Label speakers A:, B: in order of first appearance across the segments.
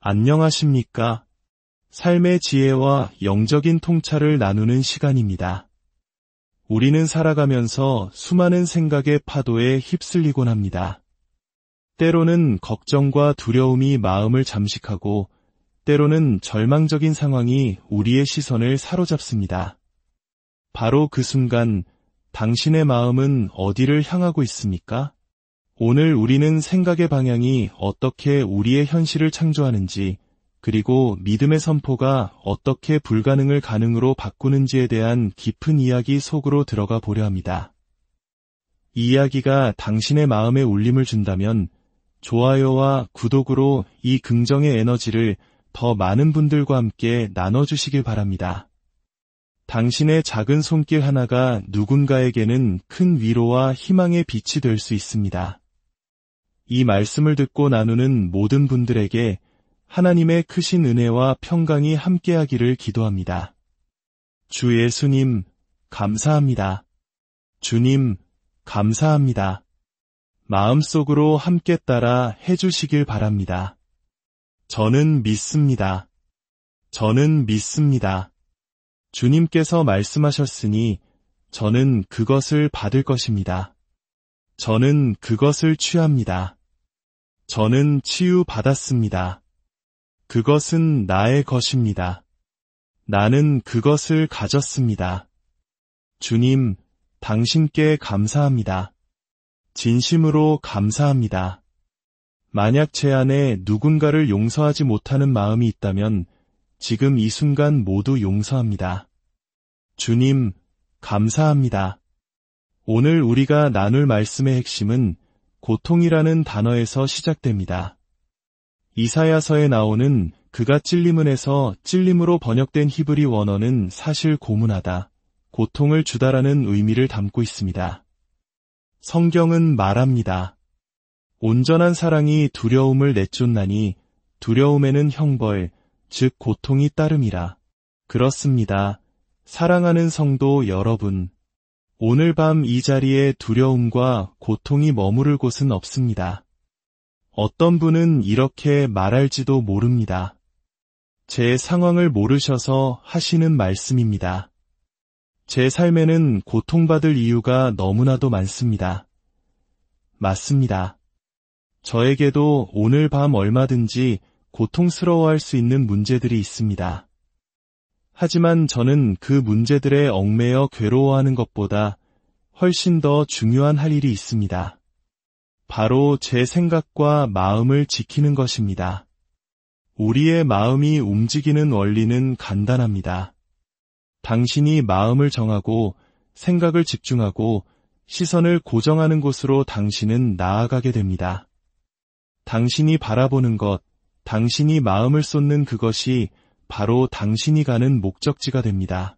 A: 안녕하십니까? 삶의 지혜와 영적인 통찰을 나누는 시간입니다. 우리는 살아가면서 수많은 생각의 파도에 휩쓸리곤 합니다. 때로는 걱정과 두려움이 마음을 잠식하고 때로는 절망적인 상황이 우리의 시선을 사로잡습니다. 바로 그 순간 당신의 마음은 어디를 향하고 있습니까? 오늘 우리는 생각의 방향이 어떻게 우리의 현실을 창조하는지, 그리고 믿음의 선포가 어떻게 불가능을 가능으로 바꾸는지에 대한 깊은 이야기 속으로 들어가 보려 합니다. 이 이야기가 당신의 마음에 울림을 준다면 좋아요와 구독으로 이 긍정의 에너지를 더 많은 분들과 함께 나눠주시길 바랍니다. 당신의 작은 손길 하나가 누군가에게는 큰 위로와 희망의 빛이 될 수 있습니다. 이 말씀을 듣고 나누는 모든 분들에게 하나님의 크신 은혜와 평강이 함께하기를 기도합니다. 주 예수님, 감사합니다. 주님, 감사합니다. 마음속으로 함께 따라 해주시길 바랍니다. 저는 믿습니다. 저는 믿습니다. 주님께서 말씀하셨으니 저는 그것을 받을 것입니다. 저는 그것을 취합니다. 저는 치유받았습니다. 그것은 나의 것입니다. 나는 그것을 가졌습니다. 주님, 당신께 감사합니다. 진심으로 감사합니다. 만약 제 안에 누군가를 용서하지 못하는 마음이 있다면 지금 이 순간 모두 용서합니다. 주님, 감사합니다. 오늘 우리가 나눌 말씀의 핵심은 고통이라는 단어에서 시작됩니다. 이사야서에 나오는 그가 찔림은에서 찔림으로 번역된 히브리 원어는 사실 고문하다, 고통을 주다라는 의미를 담고 있습니다. 성경은 말합니다. 온전한 사랑이 두려움을 내쫓나니 두려움에는 형벌, 즉 고통이 따름이라. 그렇습니다. 사랑하는 성도 여러분, 오늘 밤 이 자리에 두려움과 고통이 머무를 곳은 없습니다. 어떤 분은 이렇게 말할지도 모릅니다. 제 상황을 모르셔서 하시는 말씀입니다. 제 삶에는 고통받을 이유가 너무나도 많습니다. 맞습니다. 저에게도 오늘 밤 얼마든지 고통스러워할 수 있는 문제들이 있습니다. 하지만 저는 그 문제들에 얽매여 괴로워하는 것보다 훨씬 더 중요한 할 일이 있습니다. 바로 제 생각과 마음을 지키는 것입니다. 우리의 마음이 움직이는 원리는 간단합니다. 당신이 마음을 정하고 생각을 집중하고 시선을 고정하는 곳으로 당신은 나아가게 됩니다. 당신이 바라보는 것, 당신이 마음을 쏟는 그것이 바로 당신이 가는 목적지가 됩니다.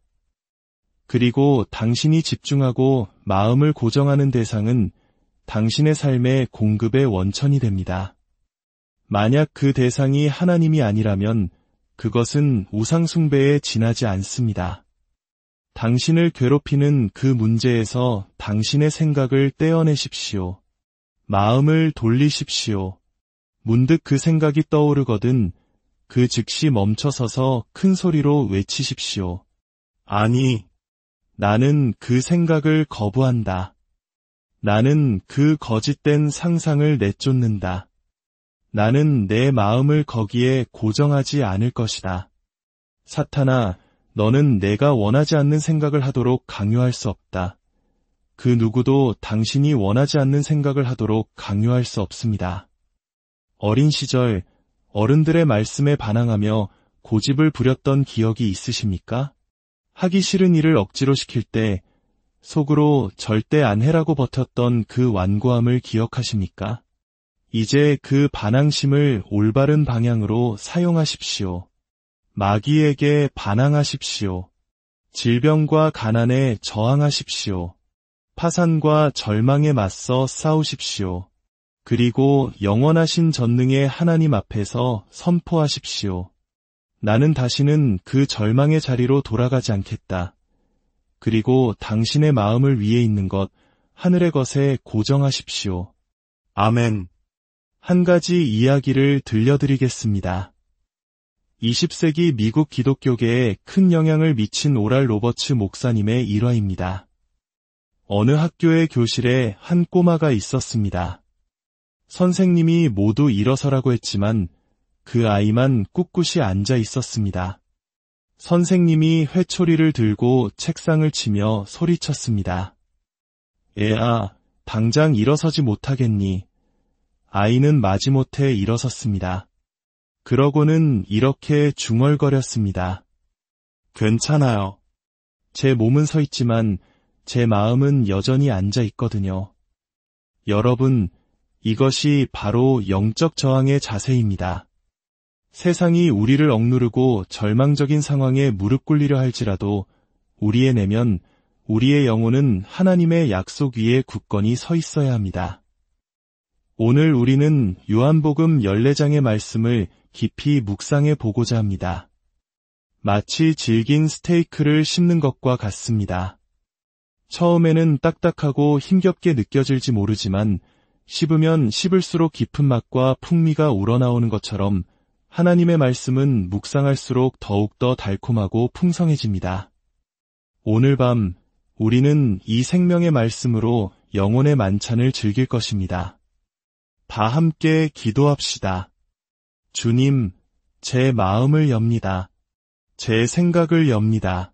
A: 그리고 당신이 집중하고 마음을 고정하는 대상은 당신의 삶의 공급의 원천이 됩니다. 만약 그 대상이 하나님이 아니라면 그것은 우상 숭배에 지나지 않습니다. 당신을 괴롭히는 그 문제에서 당신의 생각을 떼어내십시오. 마음을 돌리십시오. 문득 그 생각이 떠오르거든 그 즉시 멈춰서서 큰 소리로 외치십시오. 아니, 나는 그 생각을 거부한다. 나는 그 거짓된 상상을 내쫓는다. 나는 내 마음을 거기에 고정하지 않을 것이다. 사탄아, 너는 내가 원하지 않는 생각을 하도록 강요할 수 없다. 그 누구도 당신이 원하지 않는 생각을 하도록 강요할 수 없습니다. 어린 시절 어른들의 말씀에 반항하며 고집을 부렸던 기억이 있으십니까? 하기 싫은 일을 억지로 시킬 때 속으로 절대 안 해라고 버텼던 그 완고함을 기억하십니까? 이제 그 반항심을 올바른 방향으로 사용하십시오. 마귀에게 반항하십시오. 질병과 가난에 저항하십시오. 파산과 절망에 맞서 싸우십시오. 그리고 영원하신 전능의 하나님 앞에서 선포하십시오. 나는 다시는 그 절망의 자리로 돌아가지 않겠다. 그리고 당신의 마음을 위에 있는 것, 하늘의 것에 고정하십시오. 아멘. 한 가지 이야기를 들려드리겠습니다. 20세기 미국 기독교계에 큰 영향을 미친 오랄 로버츠 목사님의 일화입니다. 어느 학교의 교실에 한 꼬마가 있었습니다. 선생님이 모두 일어서라고 했지만 그 아이만 꿋꿋이 앉아 있었습니다. 선생님이 회초리를 들고 책상을 치며 소리쳤습니다. 애아, 당장 일어서지 못하겠니? 아이는 마지못해 일어섰습니다. 그러고는 이렇게 중얼거렸습니다. 괜찮아요. 제 몸은 서 있지만 제 마음은 여전히 앉아 있거든요. 여러분, 이것이 바로 영적 저항의 자세입니다. 세상이 우리를 억누르고 절망적인 상황에 무릎 꿇리려 할지라도 우리의 내면, 우리의 영혼은 하나님의 약속 위에 굳건히 서 있어야 합니다. 오늘 우리는 요한복음 14장의 말씀을 깊이 묵상해 보고자 합니다. 마치 질긴 스테이크를 씹는 것과 같습니다. 처음에는 딱딱하고 힘겹게 느껴질지 모르지만 씹으면 씹을수록 깊은 맛과 풍미가 우러나오는 것처럼 하나님의 말씀은 묵상할수록 더욱더 달콤하고 풍성해집니다. 오늘 밤 우리는 이 생명의 말씀으로 영혼의 만찬을 즐길 것입니다. 다 함께 기도합시다. 주님, 제 마음을 엽니다. 제 생각을 엽니다.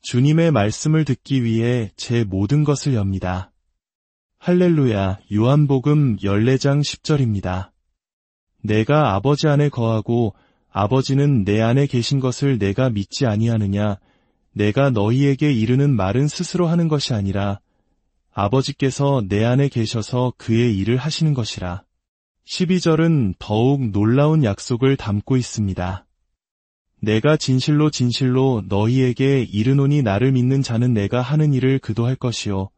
A: 주님의 말씀을 듣기 위해 제 모든 것을 엽니다. 할렐루야. 요한복음 14장 10절입니다. 내가 아버지 안에 거하고 아버지는 내 안에 계신 것을 내가 믿지 아니하느냐? 내가 너희에게 이르는 말은 스스로 하는 것이 아니라 아버지께서 내 안에 계셔서 그의 일을 하시는 것이라. 12절은 더욱 놀라운 약속을 담고 있습니다. 내가 진실로 진실로 너희에게 이르노니 나를 믿는 자는 내가 하는 일을 그도 할 것이요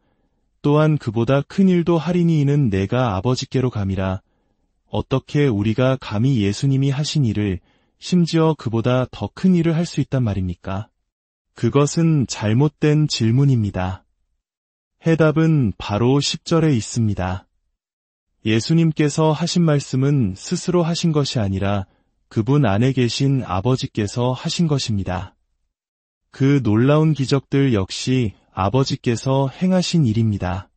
A: 또한 그보다 큰 일도 하리니 이는 내가 아버지께로 감이라. 어떻게 우리가 감히 예수님이 하신 일을 심지어 그보다 더 큰 일을 할 수 있단 말입니까? 그것은 잘못된 질문입니다. 해답은 바로 10절에 있습니다. 예수님께서 하신 말씀은 스스로 하신 것이 아니라 그분 안에 계신 아버지께서 하신 것입니다. 그 놀라운 기적들 역시 아버지께서 행하신 일입니다.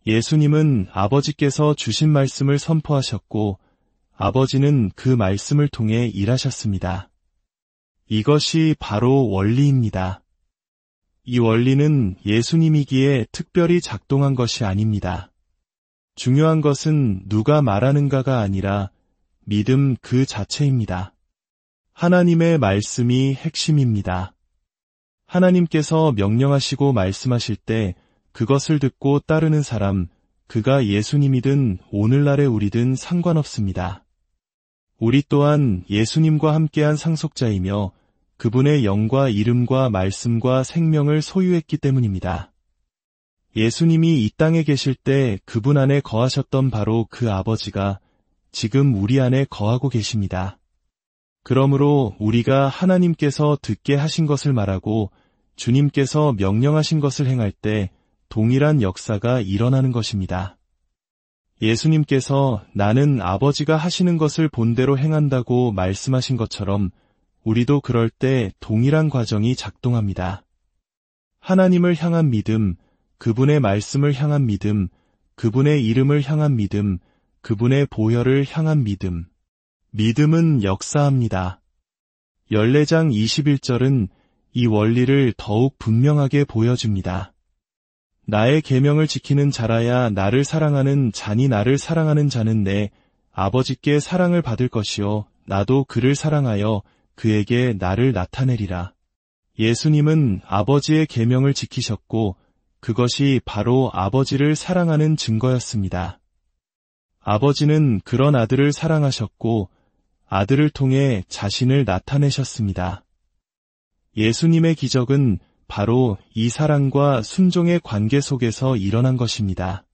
A: 예수님은 아버지께서 주신 말씀을 선포하셨고 아버지는 그 말씀을 통해 일하셨습니다. 이것이 바로 원리입니다. 이 원리는 예수님이기에 특별히 작동한 것이 아닙니다. 중요한 것은 누가 말하는가가 아니라 믿음 그 자체입니다. 하나님의 말씀이 핵심입니다. 하나님께서 명령하시고 말씀하실 때 그것을 듣고 따르는 사람, 그가 예수님이든 오늘날의 우리든 상관없습니다. 우리 또한 예수님과 함께한 상속자이며 그분의 영과 이름과 말씀과 생명을 소유했기 때문입니다. 예수님이 이 땅에 계실 때 그분 안에 거하셨던 바로 그 아버지가 지금 우리 안에 거하고 계십니다. 그러므로 우리가 하나님께서 듣게 하신 것을 말하고 주님께서 명령하신 것을 행할 때 동일한 역사가 일어나는 것입니다. 예수님께서 나는 아버지가 하시는 것을 본대로 행한다고 말씀하신 것처럼 우리도 그럴 때 동일한 과정이 작동합니다. 하나님을 향한 믿음, 그분의 말씀을 향한 믿음, 그분의 이름을 향한 믿음, 그분의 보혈을 향한 믿음. 믿음은 역사합니다. 14장 21절은 이 원리를 더욱 분명하게 보여줍니다. 나의 계명을 지키는 자라야 나를 사랑하는 자니 나를 사랑하는 자는 내 아버지께 사랑을 받을 것이요 나도 그를 사랑하여 그에게 나를 나타내리라. 예수님은 아버지의 계명을 지키셨고 그것이 바로 아버지를 사랑하는 증거였습니다. 아버지는 그런 아들을 사랑하셨고 아들을 통해 자신을 나타내셨습니다. 예수님의 기적은 바로 이 사랑과 순종의 관계 속에서 일어난 것입니다.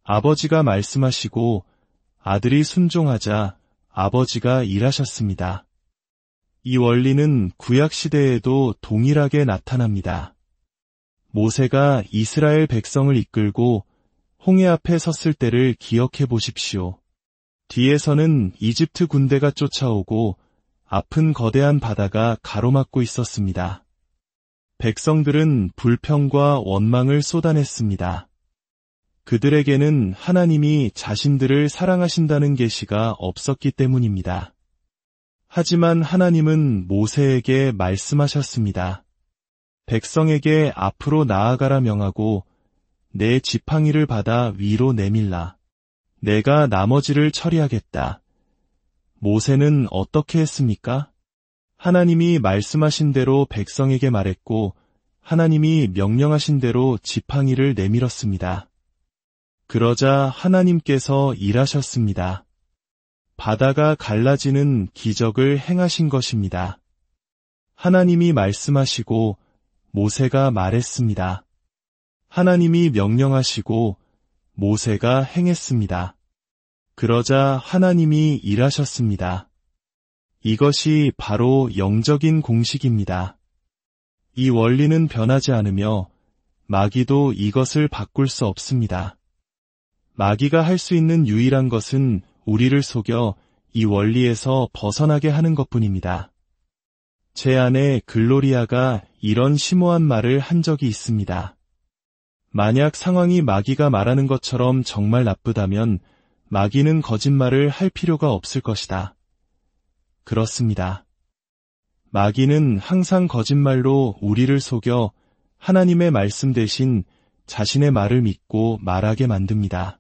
A: 아버지가 말씀하시고 아들이 순종하자 아버지가 일하셨습니다. 이 원리는 구약시대에도 동일하게 나타납니다. 모세가 이스라엘 백성을 이끌고 홍해 앞에 섰을 때를 기억해 보십시오. 뒤에서는 이집트 군대가 쫓아오고 아픈 거대한 바다가 가로막고 있었습니다. 백성들은 불평과 원망을 쏟아냈습니다. 그들에게는 하나님이 자신들을 사랑하신다는 계시가 없었기 때문입니다. 하지만 하나님은 모세에게 말씀하셨습니다. 백성에게 앞으로 나아가라 명하고 내 지팡이를 받아 위로 내밀라. 내가 나머지를 처리하겠다. 모세는 어떻게 했습니까? 하나님이 말씀하신 대로 백성에게 말했고 하나님이 명령하신 대로 지팡이를 내밀었습니다. 그러자 하나님께서 일하셨습니다. 바다가 갈라지는 기적을 행하신 것입니다. 하나님이 말씀하시고 모세가 말했습니다. 하나님이 명령하시고 모세가 행했습니다. 그러자 하나님이 일하셨습니다. 이것이 바로 영적인 공식입니다. 이 원리는 변하지 않으며 마귀도 이것을 바꿀 수 없습니다. 마귀가 할 수 있는 유일한 것은 우리를 속여 이 원리에서 벗어나게 하는 것뿐입니다. 제 아내 글로리아가 이런 심오한 말을 한 적이 있습니다. 만약 상황이 마귀가 말하는 것처럼 정말 나쁘다면 마귀는 거짓말을 할 필요가 없을 것이다. 그렇습니다. 마귀는 항상 거짓말로 우리를 속여 하나님의 말씀 대신 자신의 말을 믿고 말하게 만듭니다.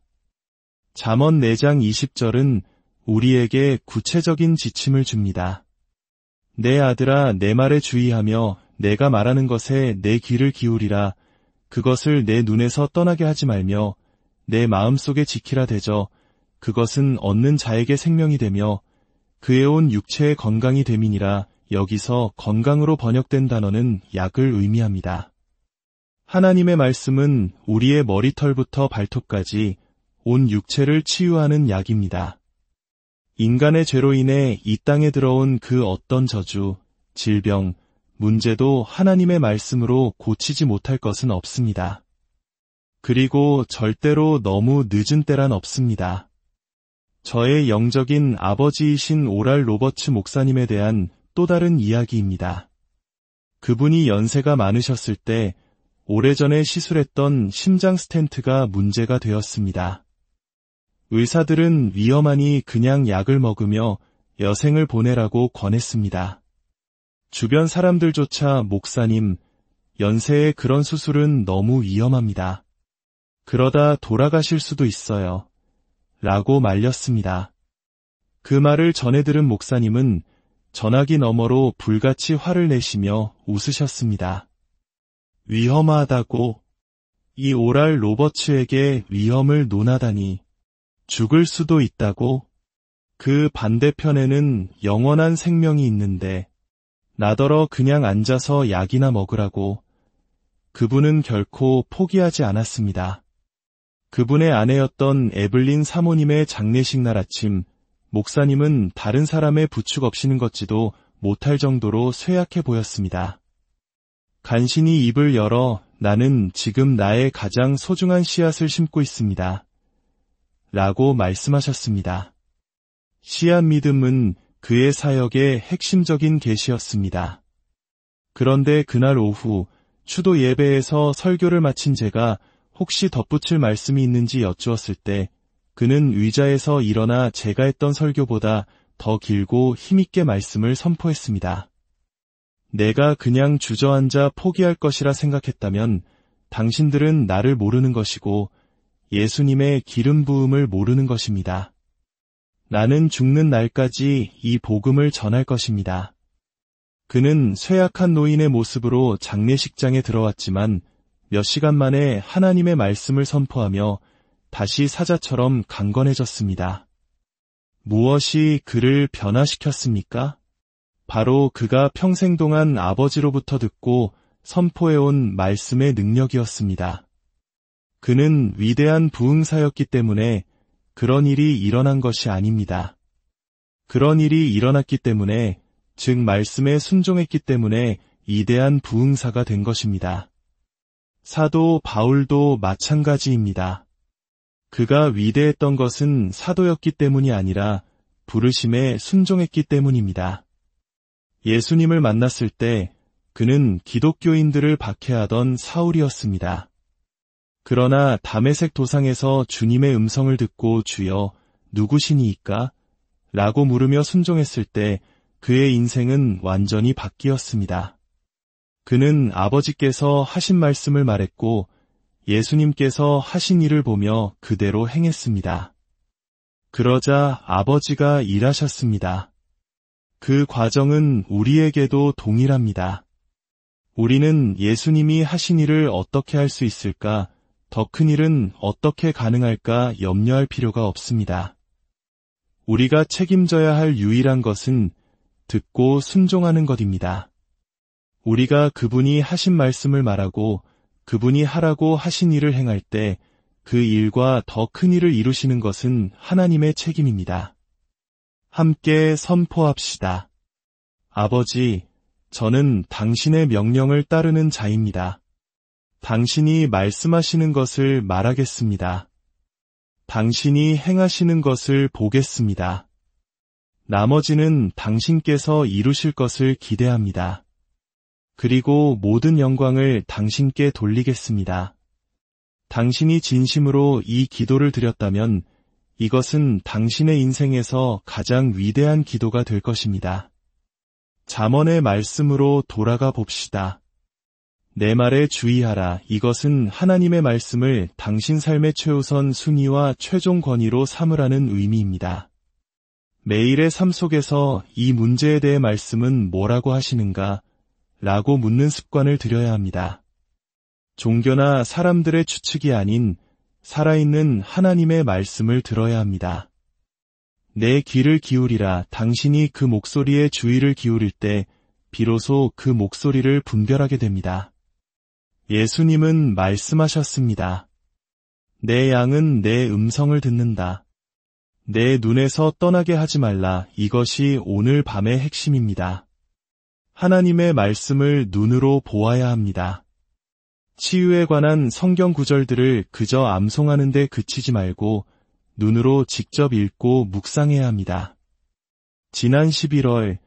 A: 잠언 4장 20절은 우리에게 구체적인 지침을 줍니다. 내 아들아 내 말에 주의하며 내가 말하는 것에 내 귀를 기울이라. 그것을 내 눈에서 떠나게 하지 말며 내 마음속에 지키라 되져. 그것은 얻는 자에게 생명이 되며 그의 온 육체의 건강이 됨이니라. 여기서 건강으로 번역된 단어는 약을 의미합니다. 하나님의 말씀은 우리의 머리털부터 발톱까지 온 육체를 치유하는 약입니다. 인간의 죄로 인해 이 땅에 들어온 그 어떤 저주, 질병, 문제도 하나님의 말씀으로 고치지 못할 것은 없습니다. 그리고 절대로 너무 늦은 때란 없습니다. 저의 영적인 아버지이신 오랄 로버츠 목사님에 대한 또 다른 이야기입니다. 그분이 연세가 많으셨을 때 오래전에 시술했던 심장 스텐트가 문제가 되었습니다. 의사들은 위험하니 그냥 약을 먹으며 여생을 보내라고 권했습니다. 주변 사람들조차 목사님, 연세에 그런 수술은 너무 위험합니다. 그러다 돌아가실 수도 있어요. 라고 말렸습니다. 그 말을 전해 들은 목사님은 전화기 너머로 불같이 화를 내시며 웃으셨습니다. 위험하다고? 이 오랄 로버츠에게 위험을 논하다니. 죽을 수도 있다고? 그 반대편에는 영원한 생명이 있는데 나더러 그냥 앉아서 약이나 먹으라고. 그분은 결코 포기하지 않았습니다. 그분의 아내였던 에블린 사모님의 장례식 날 아침, 목사님은 다른 사람의 부축 없이는 걷지도 못할 정도로 쇠약해 보였습니다. 간신히 입을 열어 나는 지금 나의 가장 소중한 씨앗을 심고 있습니다. 라고 말씀하셨습니다. 씨앗 믿음은 그의 사역의 핵심적인 계시였습니다. 그런데 그날 오후 추도 예배에서 설교를 마친 제가 혹시 덧붙일 말씀이 있는지 여쭈었을 때 그는 의자에서 일어나 제가 했던 설교보다 더 길고 힘있게 말씀을 선포했습니다. 내가 그냥 주저앉아 포기할 것이라 생각했다면 당신들은 나를 모르는 것이고 예수님의 기름 부음을 모르는 것입니다. 나는 죽는 날까지 이 복음을 전할 것입니다. 그는 쇠약한 노인의 모습으로 장례식장에 들어왔지만 몇 시간 만에 하나님의 말씀을 선포하며 다시 사자처럼 강건해졌습니다. 무엇이 그를 변화시켰습니까? 바로 그가 평생 동안 아버지로부터 듣고 선포해온 말씀의 능력이었습니다. 그는 위대한 부흥사였기 때문에 그런 일이 일어난 것이 아닙니다. 그런 일이 일어났기 때문에, 즉 말씀에 순종했기 때문에 위대한 부흥사가 된 것입니다. 사도 바울도 마찬가지입니다. 그가 위대했던 것은 사도였기 때문이 아니라 부르심에 순종했기 때문입니다. 예수님을 만났을 때 그는 기독교인들을 박해하던 사울이었습니다. 그러나 다메섹 도상에서 주님의 음성을 듣고 주여 누구시니이까? 라고 물으며 순종했을 때 그의 인생은 완전히 바뀌었습니다. 그는 아버지께서 하신 말씀을 말했고 예수님께서 하신 일을 보며 그대로 행했습니다. 그러자 아버지가 일하셨습니다. 그 과정은 우리에게도 동일합니다. 우리는 예수님이 하신 일을 어떻게 할 수 있을까, 더 큰 일은 어떻게 가능할까 염려할 필요가 없습니다. 우리가 책임져야 할 유일한 것은 듣고 순종하는 것입니다. 우리가 그분이 하신 말씀을 말하고 그분이 하라고 하신 일을 행할 때 그 일과 더 큰 일을 이루시는 것은 하나님의 책임입니다. 함께 선포합시다. 아버지, 저는 당신의 명령을 따르는 자입니다. 당신이 말씀하시는 것을 말하겠습니다. 당신이 행하시는 것을 보겠습니다. 나머지는 당신께서 이루실 것을 기대합니다. 그리고 모든 영광을 당신께 돌리겠습니다. 당신이 진심으로 이 기도를 드렸다면 이것은 당신의 인생에서 가장 위대한 기도가 될 것입니다. 잠언의 말씀으로 돌아가 봅시다. 내 말에 주의하라. 이것은 하나님의 말씀을 당신 삶의 최우선 순위와 최종 권위로 삼으라는 의미입니다. 매일의 삶 속에서 이 문제에 대해 말씀은 뭐라고 하시는가? 라고 묻는 습관을 들여야 합니다. 종교나 사람들의 추측이 아닌 살아있는 하나님의 말씀을 들어야 합니다. 내 귀를 기울이라. 당신이 그 목소리에 주의를 기울일 때 비로소 그 목소리를 분별하게 됩니다. 예수님은 말씀하셨습니다. 내 양은 내 음성을 듣는다. 내 눈에서 떠나게 하지 말라. 이것이 오늘 밤의 핵심입니다. 하나님의 말씀을 눈으로 보아야 합니다. 치유에 관한 성경 구절들을 그저 암송하는 데 그치지 말고 눈으로 직접 읽고 묵상해야 합니다. 지난 11월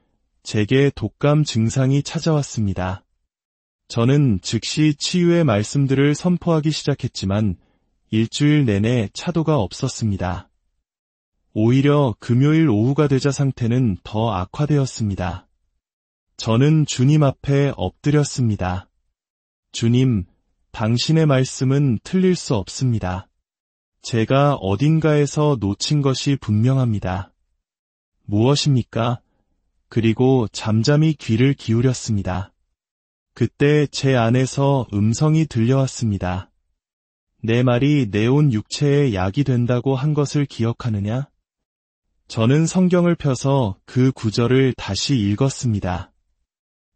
A: 제게 독감 증상이 찾아왔습니다. 저는 즉시 치유의 말씀들을 선포하기 시작했지만 일주일 내내 차도가 없었습니다. 오히려 금요일 오후가 되자 상태는 더 악화되었습니다. 저는 주님 앞에 엎드렸습니다. 주님, 당신의 말씀은 틀릴 수 없습니다. 제가 어딘가에서 놓친 것이 분명합니다. 무엇입니까? 그리고 잠잠히 귀를 기울였습니다. 그때 제 안에서 음성이 들려왔습니다. 내 말이 내 온 육체에 약이 된다고 한 것을 기억하느냐? 저는 성경을 펴서 그 구절을 다시 읽었습니다.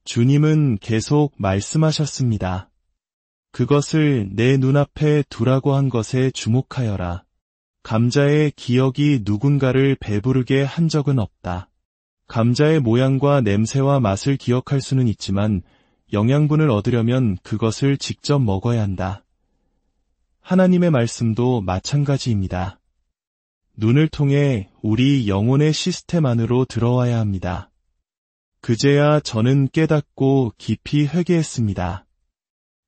A: 주님은 계속 말씀하셨습니다. 그것을 내 눈앞에 두라고 한 것에 주목하여라. 감자의 기억이 누군가를 배부르게 한 적은 없다. 감자의 모양과 냄새와 맛을 기억할 수는 있지만 영양분을 얻으려면 그것을 직접 먹어야 한다. 하나님의 말씀도 마찬가지입니다. 눈을 통해 우리 영혼의 시스템 안으로 들어와야 합니다. 그제야 저는 깨닫고 깊이 회개했습니다.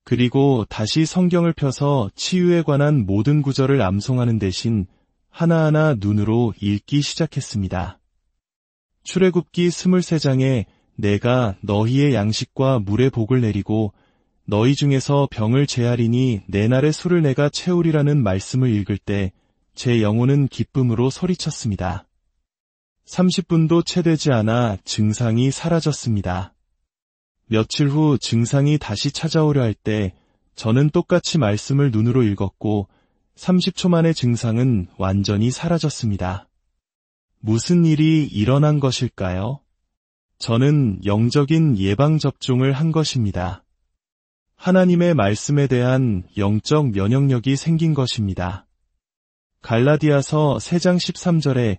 A: 그리고 다시 성경을 펴서 치유에 관한 모든 구절을 암송하는 대신 하나하나 눈으로 읽기 시작했습니다. 출애굽기 23장에 내가 너희의 양식과 물의 복을 내리고 너희 중에서 병을 제하리니 내 날의 술을 내가 채우리라는 말씀을 읽을 때 제 영혼은 기쁨으로 소리쳤습니다. 30분도 채 되지 않아 증상이 사라졌습니다. 며칠 후 증상이 다시 찾아오려 할 때 저는 똑같이 말씀을 눈으로 읽었고 30초 만에 증상은 완전히 사라졌습니다. 무슨 일이 일어난 것일까요? 저는 영적인 예방접종을 한 것입니다. 하나님의 말씀에 대한 영적 면역력이 생긴 것입니다. 갈라디아서 3장 13절에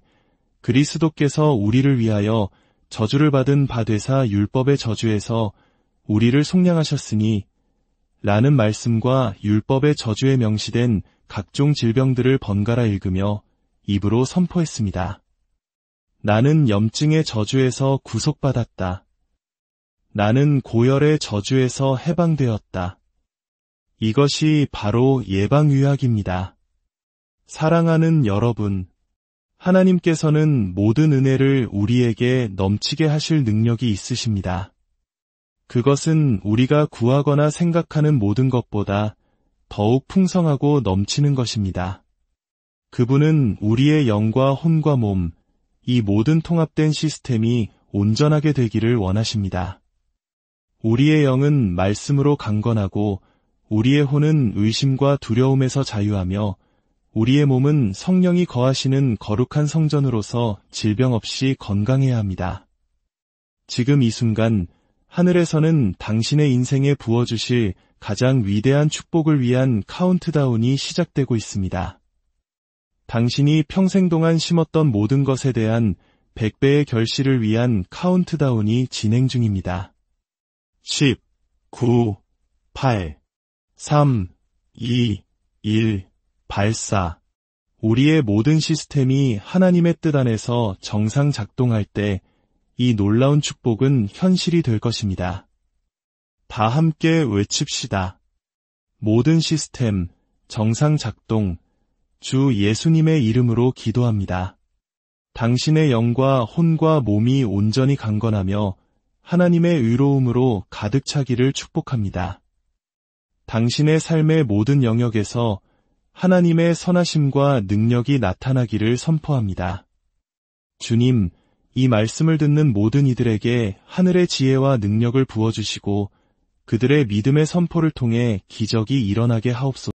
A: 그리스도께서 우리를 위하여 저주를 받은 바 되사 율법의 저주에서 우리를 속량하셨으니 라는 말씀과 율법의 저주에 명시된 각종 질병들을 번갈아 읽으며 입으로 선포했습니다. 나는 염증의 저주에서 구속받았다. 나는 고열의 저주에서 해방되었다. 이것이 바로 예방의학입니다. 사랑하는 여러분, 하나님께서는 모든 은혜를 우리에게 넘치게 하실 능력이 있으십니다. 그것은 우리가 구하거나 생각하는 모든 것보다 더욱 풍성하고 넘치는 것입니다. 그분은 우리의 영과 혼과 몸, 이 모든 통합된 시스템이 온전하게 되기를 원하십니다. 우리의 영은 말씀으로 강건하고 우리의 혼은 의심과 두려움에서 자유하며 우리의 몸은 성령이 거하시는 거룩한 성전으로서 질병 없이 건강해야 합니다. 지금 이 순간 하늘에서는 당신의 인생에 부어주실 가장 위대한 축복을 위한 카운트다운이 시작되고 있습니다. 당신이 평생 동안 심었던 모든 것에 대한 100배의 결실을 위한 카운트다운이 진행 중입니다. 10, 9, 8, 3, 2, 1, 발사. 우리의 모든 시스템이 하나님의 뜻 안에서 정상 작동할 때 이 놀라운 축복은 현실이 될 것입니다. 다 함께 외칩시다. 모든 시스템, 정상 작동, 주 예수님의 이름으로 기도합니다. 당신의 영과 혼과 몸이 온전히 강건하며 하나님의 의로움으로 가득 차기를 축복합니다. 당신의 삶의 모든 영역에서 하나님의 선하심과 능력이 나타나기를 선포합니다. 주님, 이 말씀을 듣는 모든 이들에게 하늘의 지혜와 능력을 부어주시고 그들의 믿음의 선포를 통해 기적이 일어나게 하옵소서.